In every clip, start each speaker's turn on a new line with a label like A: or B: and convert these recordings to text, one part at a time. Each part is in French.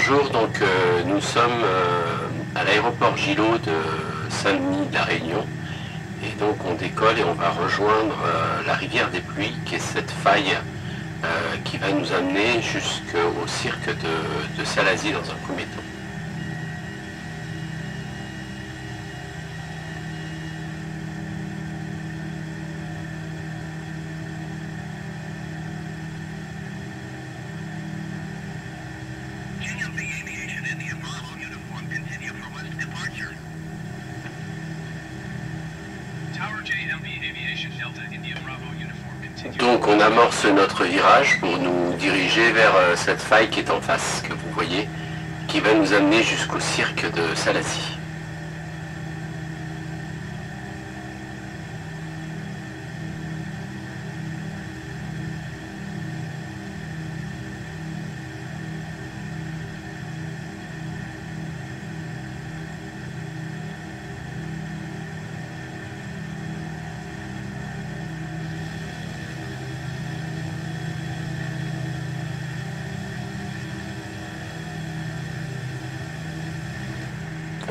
A: bonjour, donc nous sommes à l'aéroport Gillot de Saint-Denis de la Réunion et donc on décolle et on va rejoindre la rivière des Pluies qui est cette faille qui va nous amener jusqu'au cirque de Salazie dans un premier temps. Donc on amorce notre virage pour nous diriger vers cette faille qui est en face, que vous voyez, qui va nous amener jusqu'au cirque de Salazie.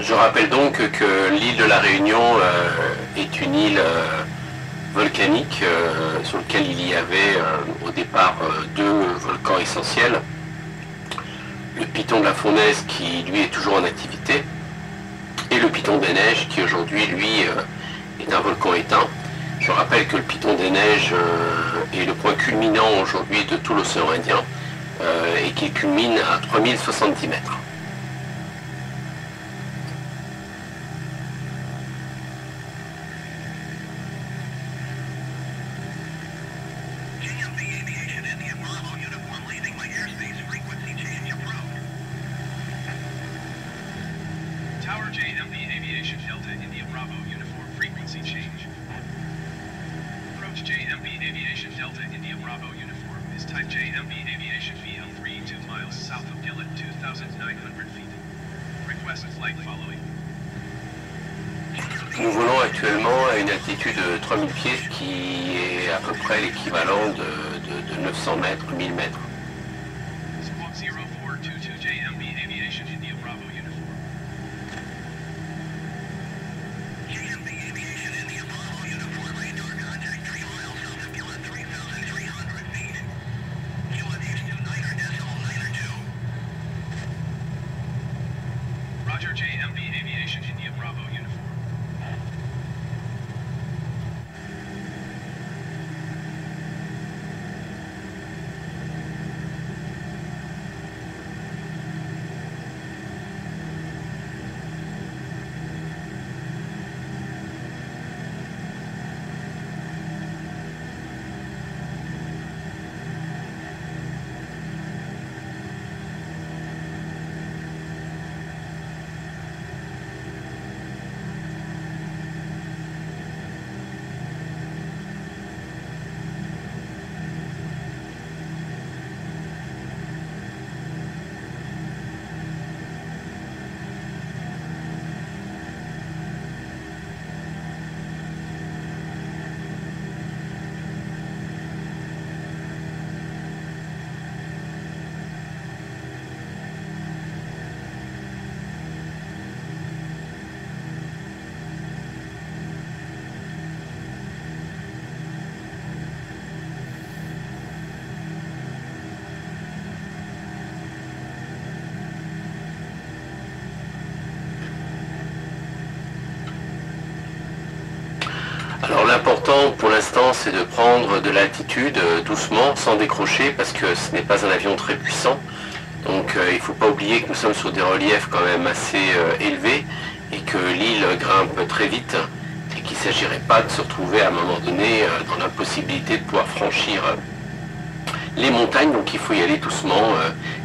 A: Je rappelle donc que l'île de la Réunion est une île volcanique sur laquelle il y avait au départ deux volcans essentiels. Le piton de la Fournaise qui lui est toujours en activité et le piton des Neiges qui aujourd'hui lui est un volcan éteint. Je rappelle que le piton des Neiges est le point culminant aujourd'hui de tout l'océan Indien et qui culmine à 3070 mètres.
B: Tower JMB Aviation Delta India Bravo Uniform Frequency Change. Approach JMB Aviation Delta India Bravo Uniform is type JMB Aviation VL3 2 miles south of Gillett 2,900 feet. Request flight following.
A: Nous volons actuellement à une altitude de 3000 pieds, ce qui est à peu près l'équivalent de 900 mètres, 1000 mètres.
B: Squawk 0422 JMB Aviation India Bravo Uniform. Roger, JMB Aviation India Bravo Uniform.
A: Alors l'important pour l'instant c'est de prendre de l'altitude doucement, sans décrocher, parce que ce n'est pas un avion très puissant. Donc il ne faut pas oublier que nous sommes sur des reliefs quand même assez élevés et que l'île grimpe très vite et qu'il ne s'agirait pas de se retrouver à un moment donné dans l'impossibilité de pouvoir franchir les montagnes. Donc il faut y aller doucement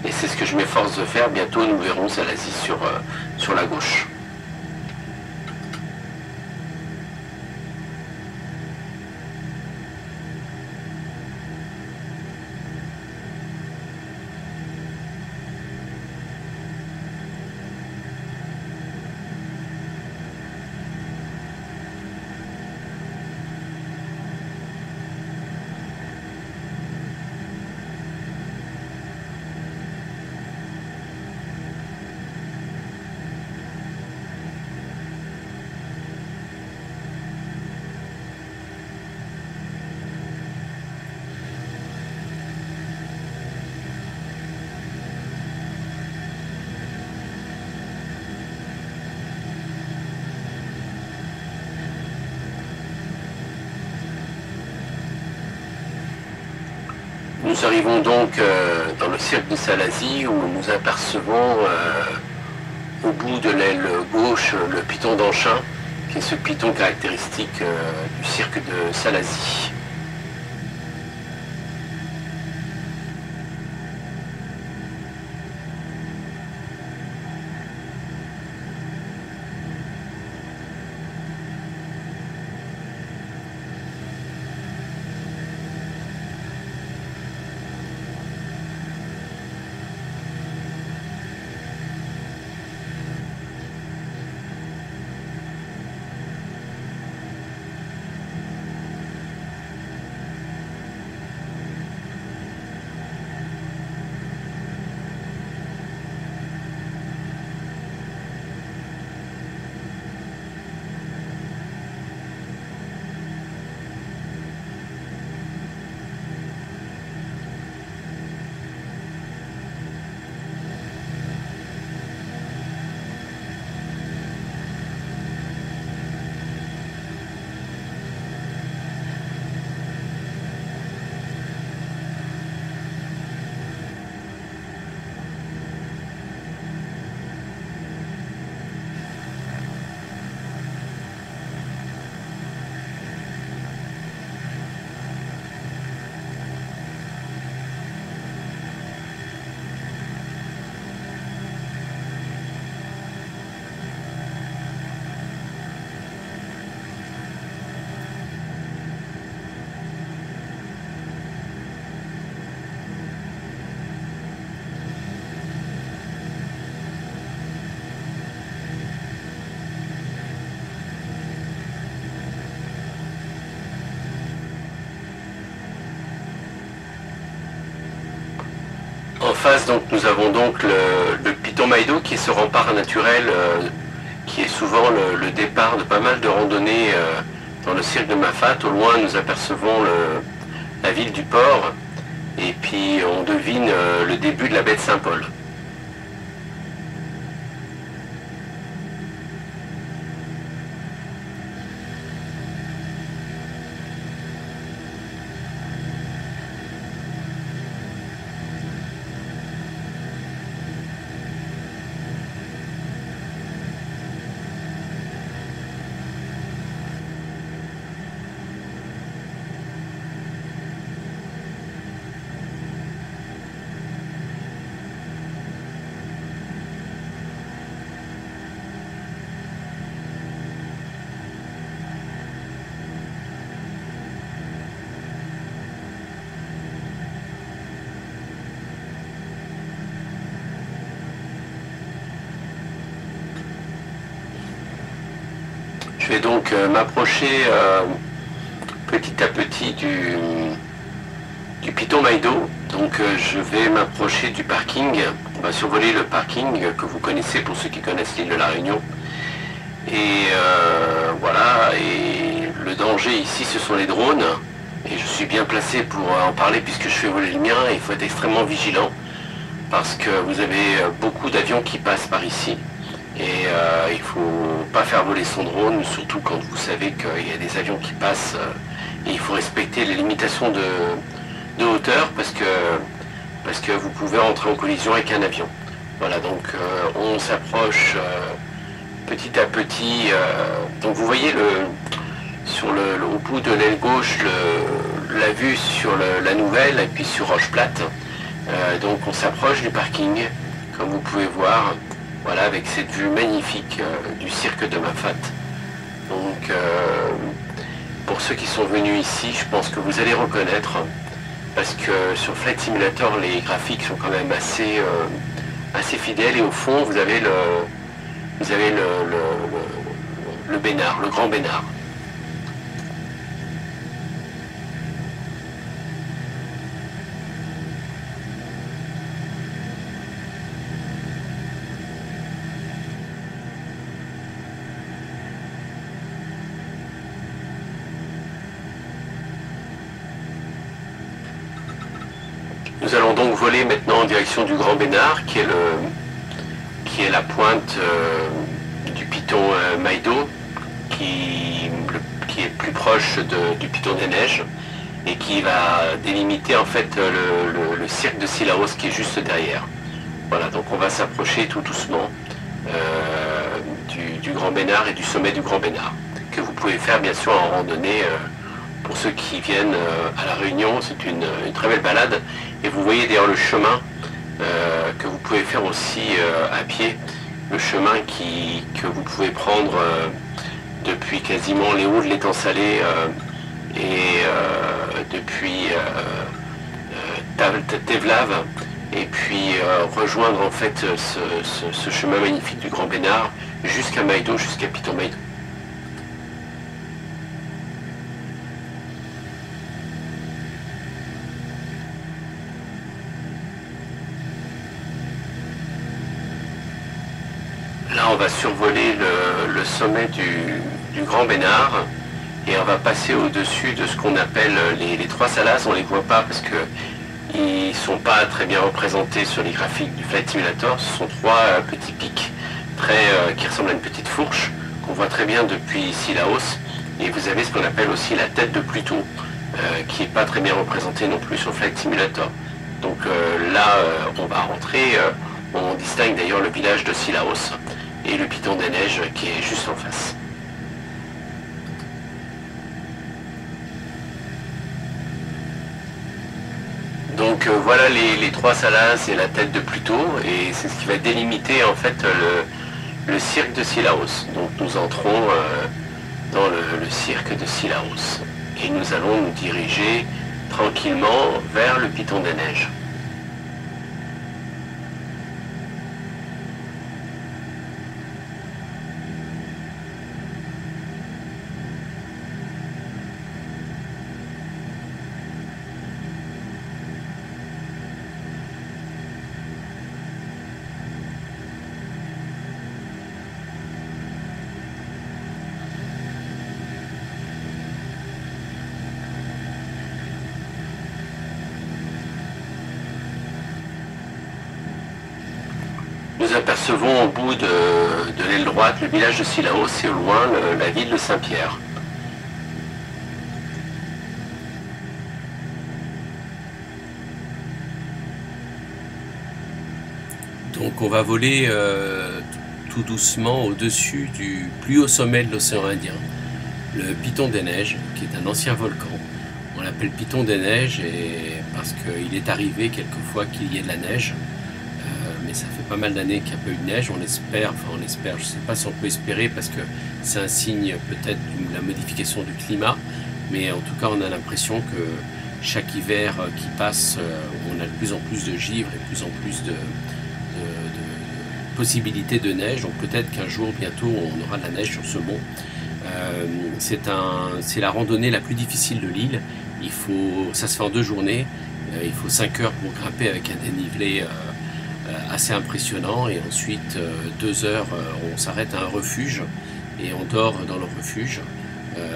A: et c'est ce que je m'efforce de faire. Bientôt nous verrons Salazie sur la gauche. Nous arrivons donc dans le cirque de Salazie où nous apercevons au bout de l'aile gauche le python d'Anchin, qui est ce python caractéristique du cirque de Salazie. En face, donc, nous avons donc le python Maïdo, qui est ce rempart naturel qui est souvent le départ de pas mal de randonnées dans le cirque de Mafat. Au loin, nous apercevons la ville du port et puis on devine le début de la baie de Saint-Paul. Je vais donc m'approcher petit à petit du python Maïdo. Donc je vais m'approcher du parking. On va survoler le parking que vous connaissez pour ceux qui connaissent l'île de la Réunion. Et voilà, et le danger ici ce sont les drones. Et je suis bien placé pour en parler puisque je fais voler le mien. Et il faut être extrêmement vigilant parce que vous avez beaucoup d'avions qui passent par ici. Et il ne faut pas faire voler son drone, surtout quand vous savez qu'il y a des avions qui passent et il faut respecter les limitations de hauteur parce que vous pouvez entrer en collision avec un avion. Voilà, donc on s'approche petit à petit. Donc vous voyez au bout de l'aile gauche la vue sur la Nouvelle et puis sur Roche Plate. Donc on s'approche du parking, comme vous pouvez voir. Voilà, avec cette vue magnifique du cirque de Mafat. Donc, pour ceux qui sont venus ici, je pense que vous allez reconnaître, parce que sur Flight Simulator, les graphiques sont quand même assez fidèles, et au fond, vous avez le Bénard, le Grand Bénard. Nous allons donc voler maintenant en direction du Grand Bénard, qui est la pointe du python Maïdo, qui est plus proche du python des neiges. et qui va délimiter en fait le cirque de Sillaos qui est juste derrière. Voilà, donc on va s'approcher tout doucement du Grand Bénard et du sommet du Grand Bénard, que vous pouvez faire bien sûr en randonnée. Pour ceux qui viennent à La Réunion, c'est une très belle balade. Et vous voyez d'ailleurs le chemin que vous pouvez faire aussi à pied, le chemin que vous pouvez prendre depuis quasiment les hauts de l'étang salé et depuis Tevlav, et puis rejoindre en fait ce chemin magnifique du Grand Bénard jusqu'à Maïdo, jusqu'à Piton Maïdo. Là, on va survoler le sommet du Grand Bénard et on va passer au-dessus de ce qu'on appelle les trois salas. On ne les voit pas parce qu'ils ne sont pas très bien représentés sur les graphiques du Flight Simulator. Ce sont trois petits pics qui ressemblent à une petite fourche qu'on voit très bien depuis Sillaos. Et vous avez ce qu'on appelle aussi la tête de Pluton qui n'est pas très bien représentée non plus sur Flight Simulator. Donc là, on va rentrer. On distingue d'ailleurs le village de Sillaos et le Piton des Neiges qui est juste en face. Donc voilà les trois salas et la tête de Pluton, et c'est ce qui va délimiter en fait le cirque de Sillaos. Donc nous entrons dans le cirque de Sillaos et nous allons nous diriger tranquillement vers le Piton des Neiges. Nous apercevons au bout de l'aile droite le village de Sillaos et au loin la ville de Saint-Pierre. Donc on va voler tout doucement au-dessus du plus haut sommet de l'océan Indien, le Piton des Neiges, qui est un ancien volcan. On l'appelle Piton des Neiges parce qu'il est arrivé quelquefois qu'il y ait de la neige. Mais ça fait pas mal d'années qu'il n'y a pas eu de neige, on espère, je ne sais pas si on peut espérer parce que c'est un signe peut-être de la modification du climat, mais en tout cas on a l'impression que chaque hiver qui passe, on a de plus en plus de givre et de plus en plus de possibilités de neige, donc peut-être qu'un jour bientôt on aura de la neige sur ce mont. C'est la randonnée la plus difficile de l'île, ça se fait en 2 journées, il faut 5 heures pour grimper avec un dénivelé assez impressionnant, et ensuite 2 heures on s'arrête à un refuge et on dort dans le refuge,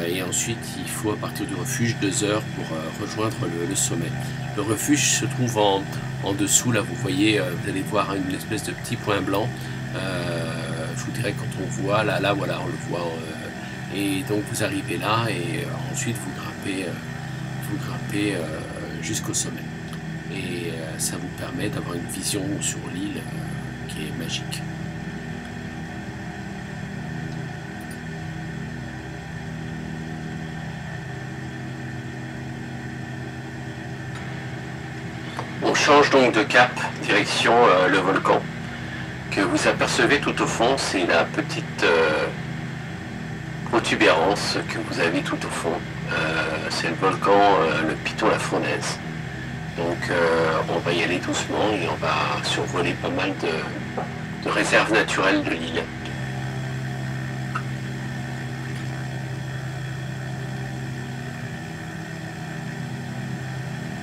A: et ensuite il faut à partir du refuge 2 heures pour rejoindre le sommet. Le refuge se trouve en dessous, là vous voyez, vous allez voir une espèce de petit point blanc, je vous dirais quand on voit là voilà on le voit, et donc vous arrivez là et ensuite vous grimpez jusqu'au sommet. Et ça vous permet d'avoir une vision sur l'île qui est magique. On change donc de cap, direction le volcan, que vous apercevez tout au fond, c'est la petite protubérance que vous avez tout au fond. C'est le volcan, le Piton la Fournaise. Donc on va y aller doucement et on va survoler pas mal de réserves naturelles de l'île.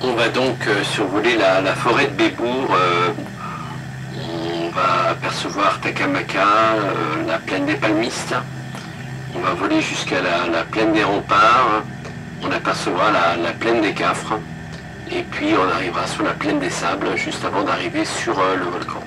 A: On va donc survoler la forêt de Bébour. On va apercevoir Takamaka, la plaine des palmistes. On va voler jusqu'à la plaine des remparts. On apercevra la plaine des Cafres. Et puis on arrivera sur la plaine des sables juste avant d'arriver sur le volcan.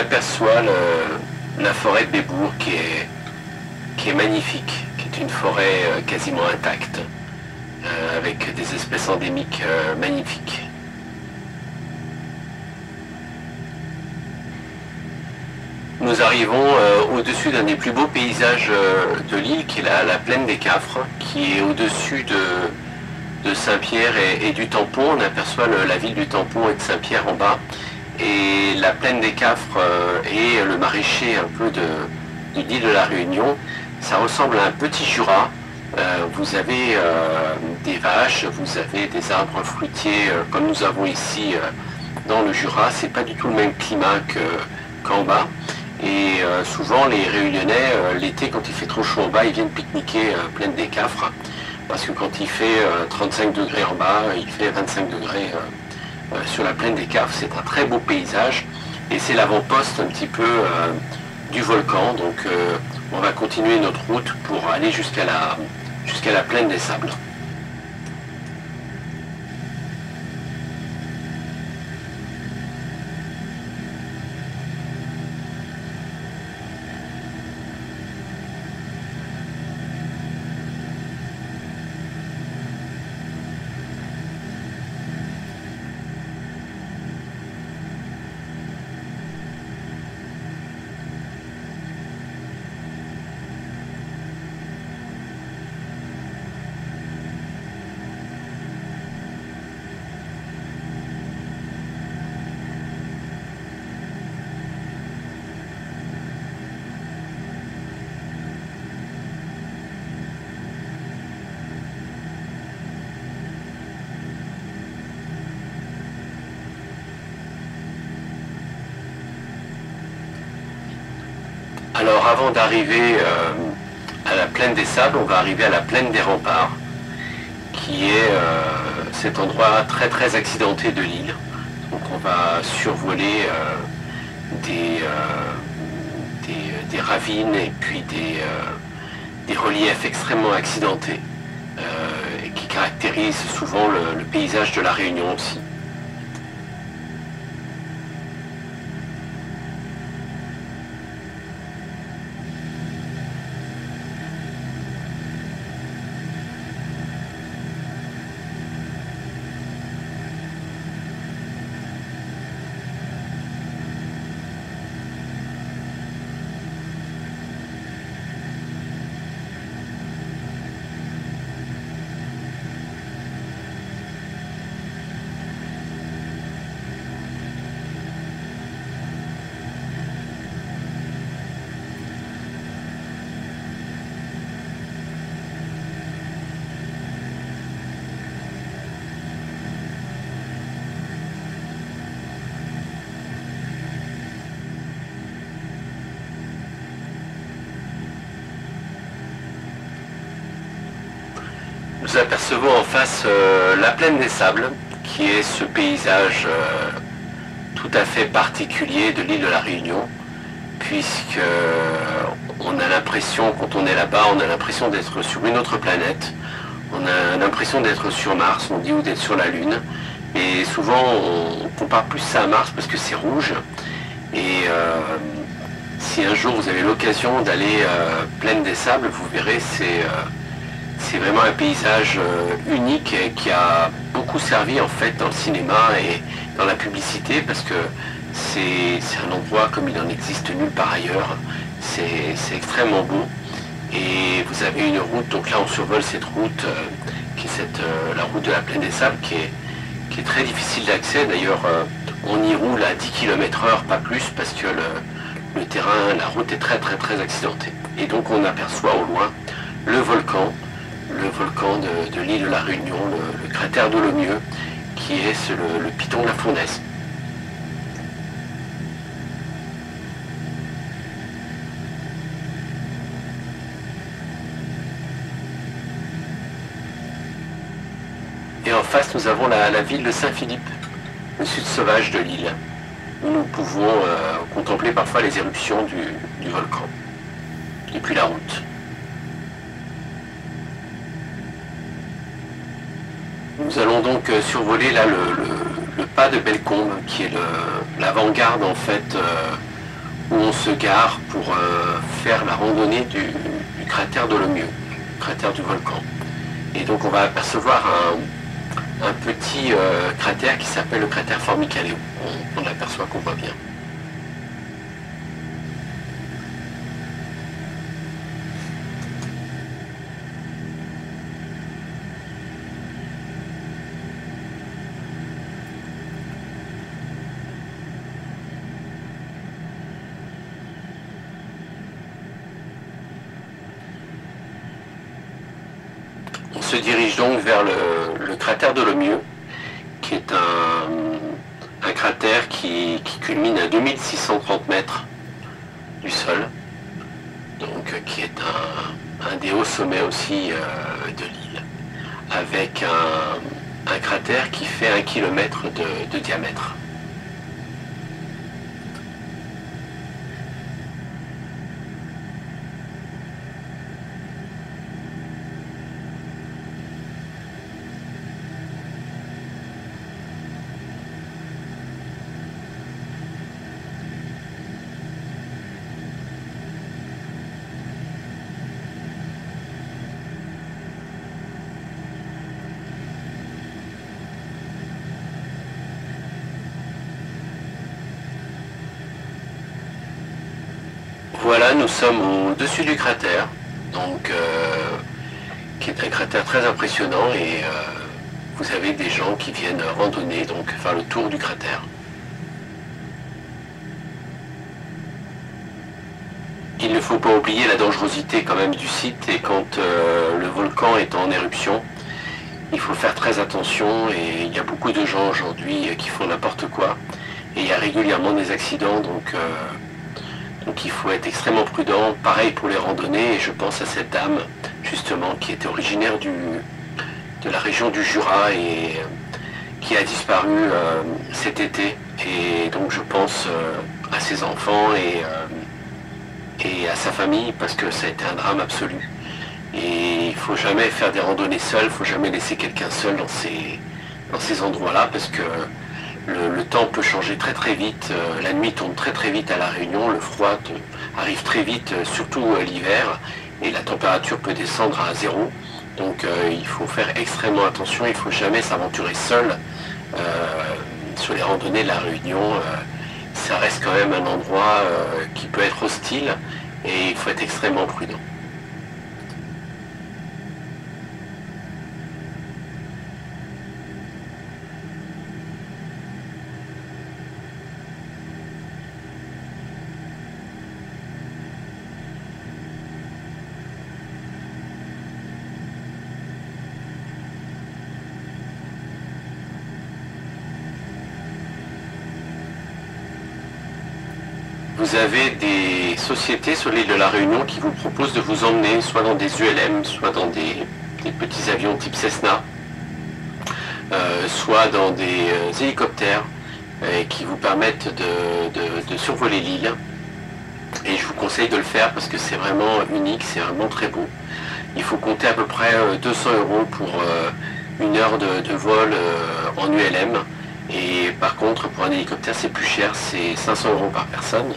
A: aperçoit la forêt de Bébourg qui est magnifique, qui est une forêt quasiment intacte, avec des espèces endémiques magnifiques. Nous arrivons au-dessus d'un des plus beaux paysages de l'île, qui est la plaine des Cafres, qui est au-dessus de Saint-Pierre et du Tampon. On aperçoit la ville du Tampon et de Saint-Pierre en bas. Et la plaine des Cafres et le maraîcher un peu de l'île de la Réunion, ça ressemble à un petit Jura. Vous avez des vaches, vous avez des arbres fruitiers comme nous avons ici dans le Jura. C'est pas du tout le même climat qu'en bas. Et souvent les Réunionnais, l'été quand il fait trop chaud en bas, ils viennent pique-niquer plaine des Cafres. Parce que quand il fait 35 degrés en bas, il fait 25 degrés sur la plaine des Cafres. C'est un très beau paysage et c'est l'avant-poste un petit peu du volcan. Donc on va continuer notre route pour aller jusqu'à la plaine des Sables. Alors avant d'arriver à la plaine des Sables, on va arriver à la plaine des Remparts, qui est cet endroit très très accidenté de l'île. Donc on va survoler des ravines et puis des reliefs extrêmement accidentés et qui caractérisent souvent le paysage de la Réunion aussi. Nous apercevons en face la plaine des Sables, qui est ce paysage tout à fait particulier de l'île de la Réunion, puisque on a l'impression, quand on est là-bas, on a l'impression d'être sur une autre planète, on a l'impression d'être sur Mars, on dit, ou d'être sur la Lune, et souvent on compare plus ça à Mars parce que c'est rouge, et si un jour vous avez l'occasion d'aller plaine des Sables, vous verrez, c'est vraiment un paysage unique et qui a beaucoup servi en fait dans le cinéma et dans la publicité parce que c'est un endroit comme il n'en existe nulle part ailleurs. C'est extrêmement beau et vous avez une route, donc là on survole cette route qui est la route de la plaine des Sables qui est très difficile d'accès. D'ailleurs on y roule à 10 km/h, pas plus, parce que le terrain, la route est très très très accidentée. Et donc on aperçoit au loin le volcan de l'île de la Réunion, le cratère de Lomieux, qui est le piton de la Fournaise. Et en face, nous avons la ville de Saint-Philippe, le sud sauvage de l'île, où nous pouvons contempler parfois les éruptions du volcan, et puis la route. Nous allons donc survoler là le pas de Bellecombe, qui est l'avant-garde en fait où on se gare pour faire la randonnée du cratère de Lomieux, cratère du volcan. Et donc on va apercevoir un petit cratère qui s'appelle le cratère Formicaleo. On aperçoit qu'on voit bien. On se dirige donc vers le cratère de Lomieux, qui est un cratère qui culmine à 2630 mètres du sol, donc qui est un des hauts sommets aussi de l'île, avec un cratère qui fait 1 km de diamètre. Voilà, nous sommes au-dessus du cratère, donc qui est un cratère très impressionnant et vous avez des gens qui viennent randonner, donc faire le tour du cratère. Il ne faut pas oublier la dangerosité quand même du site et quand le volcan est en éruption, il faut faire très attention et il y a beaucoup de gens aujourd'hui qui font n'importe quoi et il y a régulièrement des accidents, donc il faut être extrêmement prudent. Pareil pour les randonnées, et je pense à cette dame justement qui était originaire de la région du Jura et qui a disparu cet été, et donc je pense à ses enfants et à sa famille parce que ça a été un drame absolu. Et il ne faut jamais faire des randonnées seul, il ne faut jamais laisser quelqu'un seul dans ces endroits-là parce que le temps peut changer très très vite, la nuit tombe très très vite à La Réunion, le froid arrive très vite, surtout l'hiver, et la température peut descendre à 0. Donc il faut faire extrêmement attention, il ne faut jamais s'aventurer seul sur les randonnées de La Réunion. Ça reste quand même un endroit qui peut être hostile et il faut être extrêmement prudent. Vous avez des sociétés sur l'île de La Réunion qui vous proposent de vous emmener soit dans des ULM, soit dans des petits avions type Cessna, soit dans des hélicoptères qui vous permettent de survoler l'île. Et je vous conseille de le faire parce que c'est vraiment unique, c'est vraiment très beau. Il faut compter à peu près 200 € pour 1 heure de vol en ULM. Et par contre, pour un hélicoptère, c'est plus cher, c'est 500 € par personne.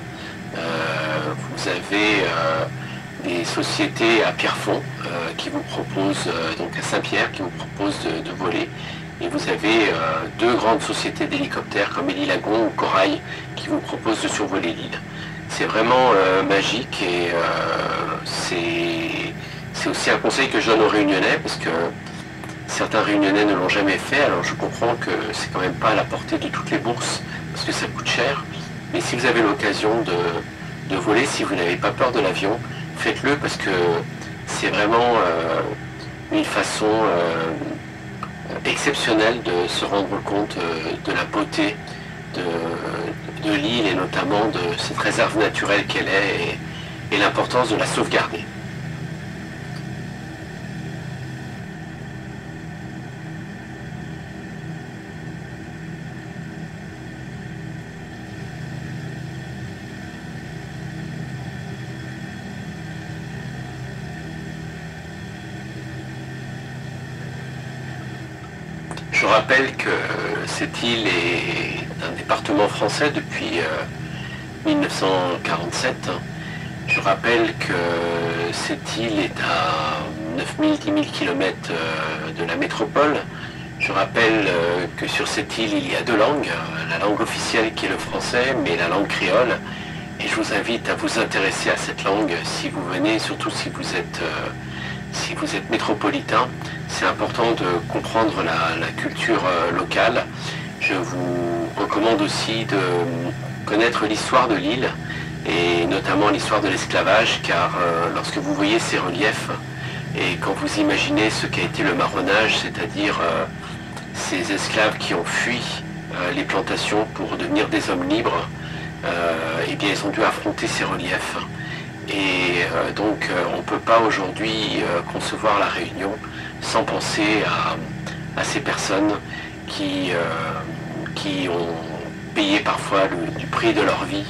A: Vous avez des sociétés à Pierrefonds qui vous proposent, donc à Saint-Pierre, qui vous proposent de voler. Et vous avez 2 grandes sociétés d'hélicoptères comme Helilagon ou Corail qui vous proposent de survoler l'île. C'est vraiment magique et c'est aussi un conseil que je donne aux Réunionnais parce que certains Réunionnais ne l'ont jamais fait. Alors je comprends que c'est quand même pas à la portée de toutes les bourses parce que ça coûte cher. Mais si vous avez l'occasion de voler, si vous n'avez pas peur de l'avion, faites-le parce que c'est vraiment une façon exceptionnelle de se rendre compte de la beauté de l'île et notamment de cette réserve naturelle qu'elle est et l'importance de la sauvegarder. Je rappelle que cette île est un département français depuis 1947. Je rappelle que cette île est à 9000-10 000 km de la métropole. Je rappelle que sur cette île, il y a deux langues, la langue officielle qui est le français, mais la langue créole. Et je vous invite à vous intéresser à cette langue si vous venez, surtout si vous êtes métropolitain. C'est important de comprendre la culture locale. Je vous recommande aussi de connaître l'histoire de l'île et notamment l'histoire de l'esclavage, car lorsque vous voyez ces reliefs et quand vous imaginez ce qu'a été le marronnage, c'est-à-dire ces esclaves qui ont fui les plantations pour devenir des hommes libres, eh bien ils ont dû affronter ces reliefs. Et donc on ne peut pas aujourd'hui concevoir la Réunion sans penser à ces personnes qui ont payé parfois du prix de leur vie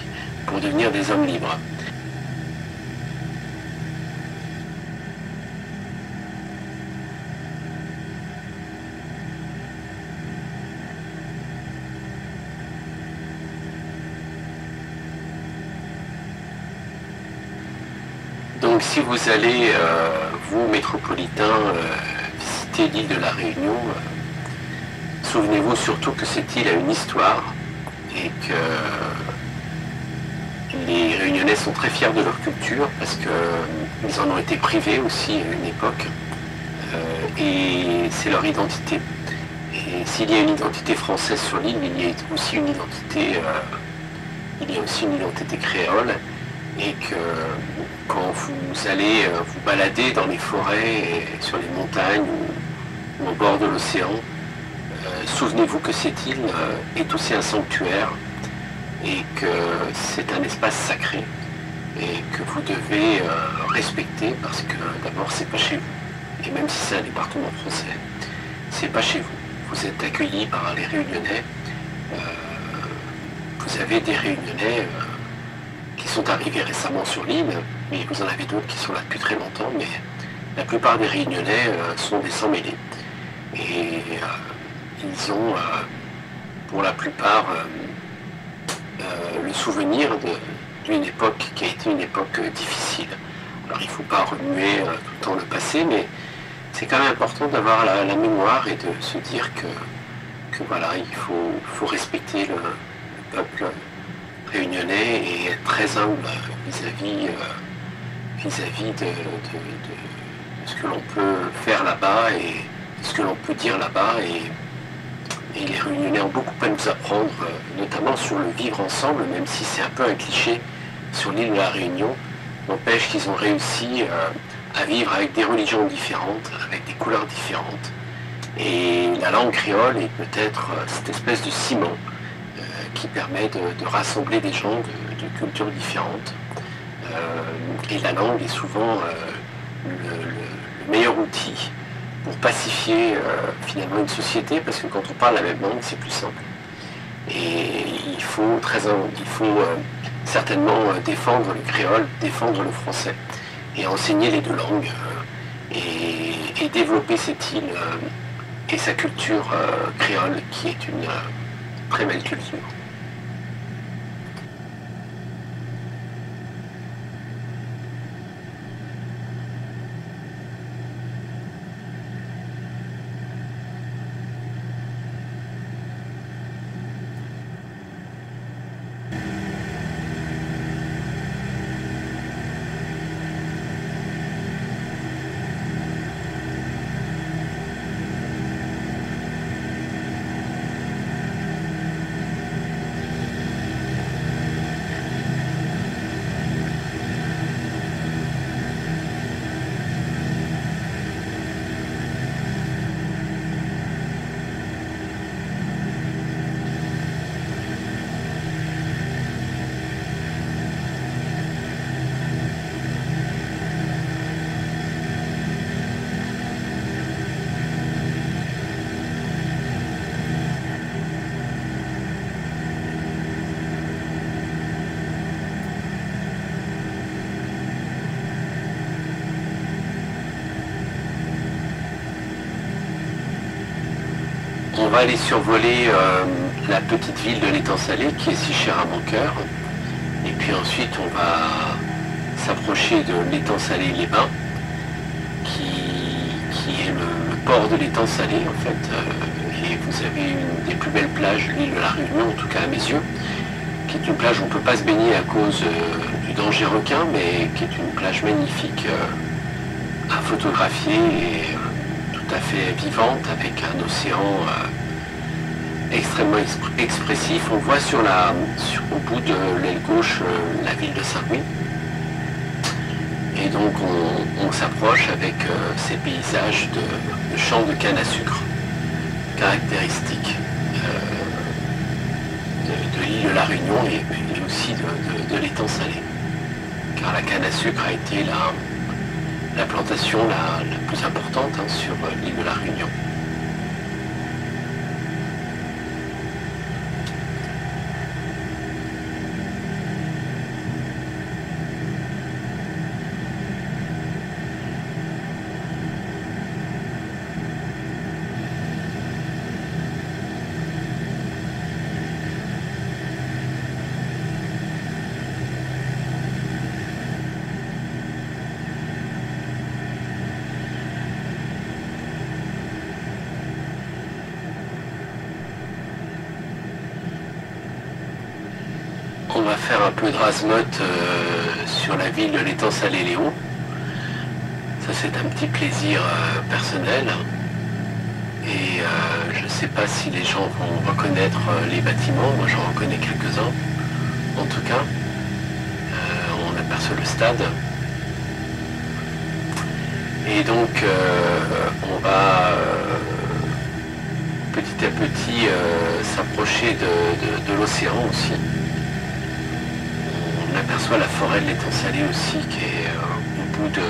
A: pour devenir des hommes libres. Donc si vous allez, vous métropolitains, visiter l'île de la Réunion, souvenez-vous surtout que cette île a une histoire et que les Réunionnais sont très fiers de leur culture parce qu'ils en ont été privés aussi à une époque et c'est leur identité. Et s'il y a une identité française sur l'île, il y a aussi une identité créole et que quand vous allez vous balader dans les forêts, et sur les montagnes ou au bord de l'océan, souvenez-vous que cette île est aussi un sanctuaire et que c'est un espace sacré et que vous devez respecter parce que d'abord c'est pas chez vous. Et même si c'est un département français, c'est pas chez vous. Vous êtes accueillis par les Réunionnais. Vous avez des Réunionnais qui sont arrivés récemment sur l'île, mais vous en avez d'autres qui sont là depuis très longtemps, mais la plupart des Réunionnais sont des sans-mêlés. Et ils ont, pour la plupart, le souvenir d'une époque qui a été une époque difficile. Alors il ne faut pas remuer tout le temps le passé, mais c'est quand même important d'avoir la mémoire et de se dire que voilà, il faut respecter le peuple réunionnais et être très humble vis-à-vis de ce que l'on peut faire là-bas et de ce que l'on peut dire là-bas. Et les Réunionnais ont beaucoup à nous apprendre, notamment sur le vivre ensemble, même si c'est un peu un cliché sur l'île de la Réunion. N'empêche qu'ils ont réussi à vivre avec des religions différentes, avec des couleurs différentes. Et la langue créole est peut-être cette espèce de ciment qui permet de rassembler des gens de cultures différentes. Et la langue est souvent le meilleur outil pour pacifier finalement une société, parce que quand on parle la même langue, c'est plus simple. Et il faut certainement défendre le créole, défendre le français, et enseigner les deux langues, et développer cette île et sa culture créole, qui est une très belle culture. On va aller survoler la petite ville de l'Étang Salé qui est si chère à mon cœur. Et puis ensuite on va s'approcher de l'étang salé Les Bains, qui est le port de l'étang salé en fait. Et vous avez une des plus belles plages, l'île de la Réunion, en tout cas à mes yeux, qui est une plage où on ne peut pas se baigner à cause du danger requin, mais qui est une plage magnifique à photographier et tout à fait vivante, avec un océan extrêmement expressif. On voit au bout de l'aile gauche la ville de Saint-Louis. Et donc on s'approche avec ces paysages de champs de canne à sucre caractéristiques de l'île de la Réunion et aussi de l'étang salé. Car la canne à sucre a été la plantation la plus importante sur l'île de la Réunion. On va faire un peu de rasemotte sur la ville de l'étang salé Léon. Ça c'est un petit plaisir personnel. Et je ne sais pas si les gens vont reconnaître les bâtiments. Moi j'en reconnais quelques-uns. En tout cas, on aperçoit le stade. Et donc on va petit à petit s'approcher de l'océan aussi. On aperçoit la forêt de l'étang salé aussi qui est au bout de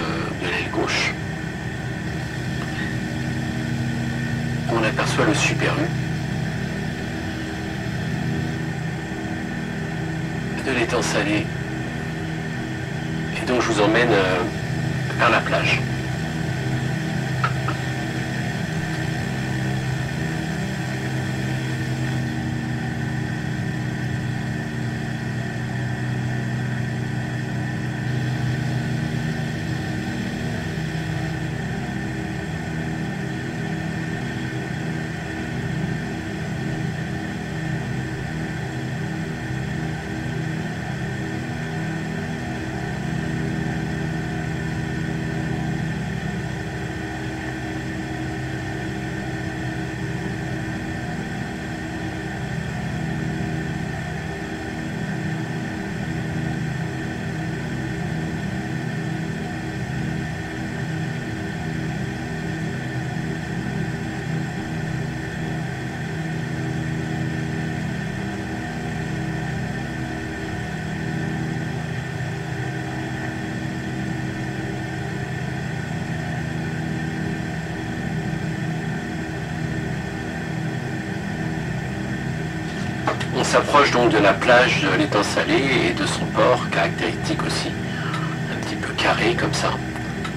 A: l'aile gauche. On aperçoit le Super U de l'étang salé. Et donc je vous emmène vers la plage. On s'approche donc de la plage de l'étang salé et de son port, caractéristique aussi, un petit peu carré comme ça.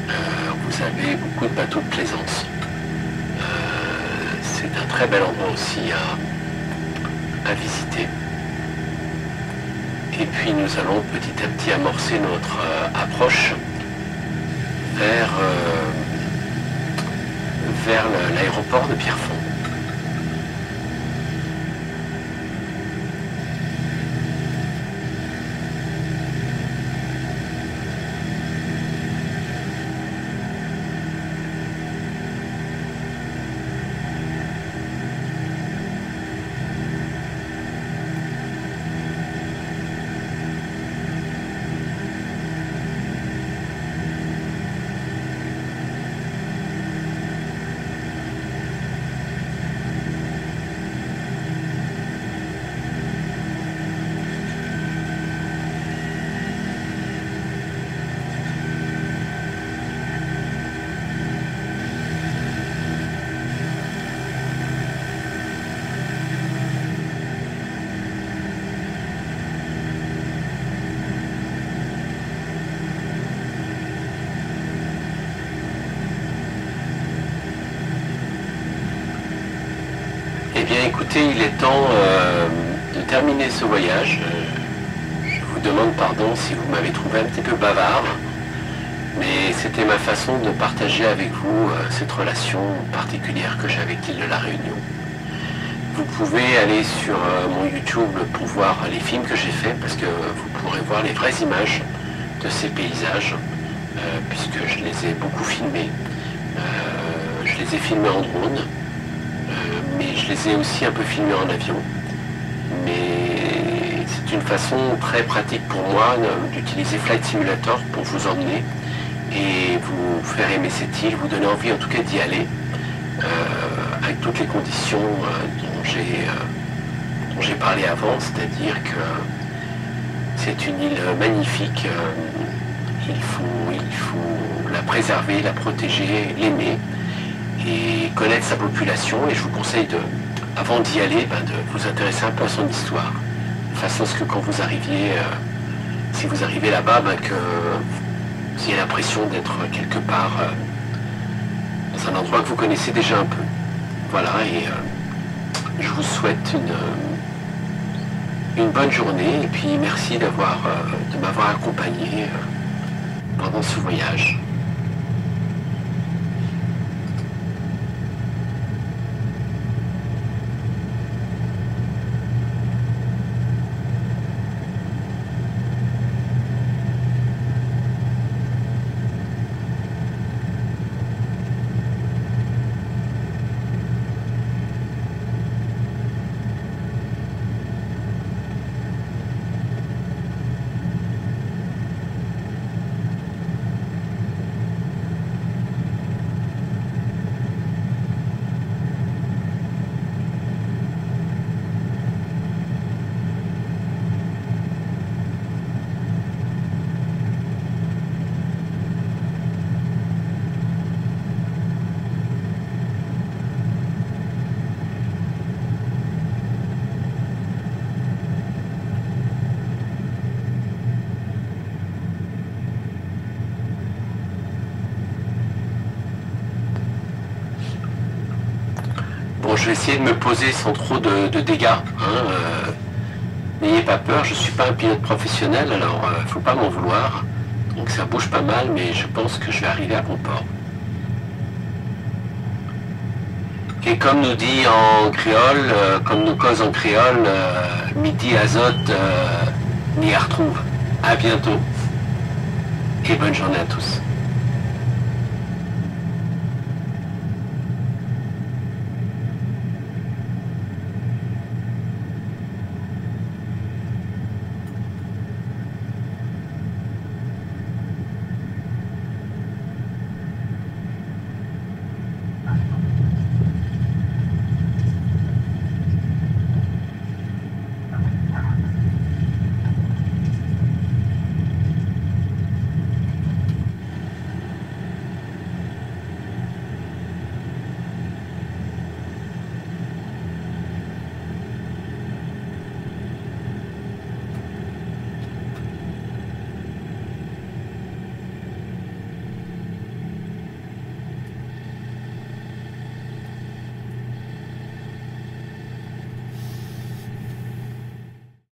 A: Vous avez beaucoup de bateaux de plaisance. C'est un très bel endroit aussi à visiter. Et puis nous allons petit à petit amorcer notre approche vers l'aéroport de Pierrefonds. Eh bien écoutez, il est temps de terminer ce voyage. Je vous demande pardon si vous m'avez trouvé un petit peu bavard, mais c'était ma façon de partager avec vous cette relation particulière que j'ai avec l'île de la Réunion. Vous pouvez aller sur mon YouTube pour voir les films que j'ai faits, parce que vous pourrez voir les vraies images de ces paysages, puisque je les ai beaucoup filmés. Je les ai filmés en drone, mais je les ai aussi un peu filmés en avion. Mais c'est une façon très pratique pour moi d'utiliser Flight Simulator pour vous emmener et vous faire aimer cette île, vous donner envie en tout cas d'y aller, avec toutes les conditions dont j'ai parlé avant, c'est-à-dire que c'est une île magnifique, il faut la préserver, la protéger, l'aimer et connaître sa population. Et je vous conseille avant d'y aller, de vous intéresser un peu à son histoire, de façon à ce que quand vous arriviez, si vous arrivez là-bas, que vous ayez l'impression d'être quelque part dans un endroit que vous connaissez déjà un peu. Voilà, et je vous souhaite une bonne journée, et puis merci de m'avoir accompagné pendant ce voyage. Bon, je vais essayer de me poser sans trop de dégâts. N'ayez pas peur, je ne suis pas un pilote professionnel, alors il ne faut pas m'en vouloir. Donc ça bouge pas mal, mais je pense que je vais arriver à bon port. Et comme nous dit en créole, comme nous cause en créole, midi azote, n'y retrouve. À bientôt et bonne journée à tous.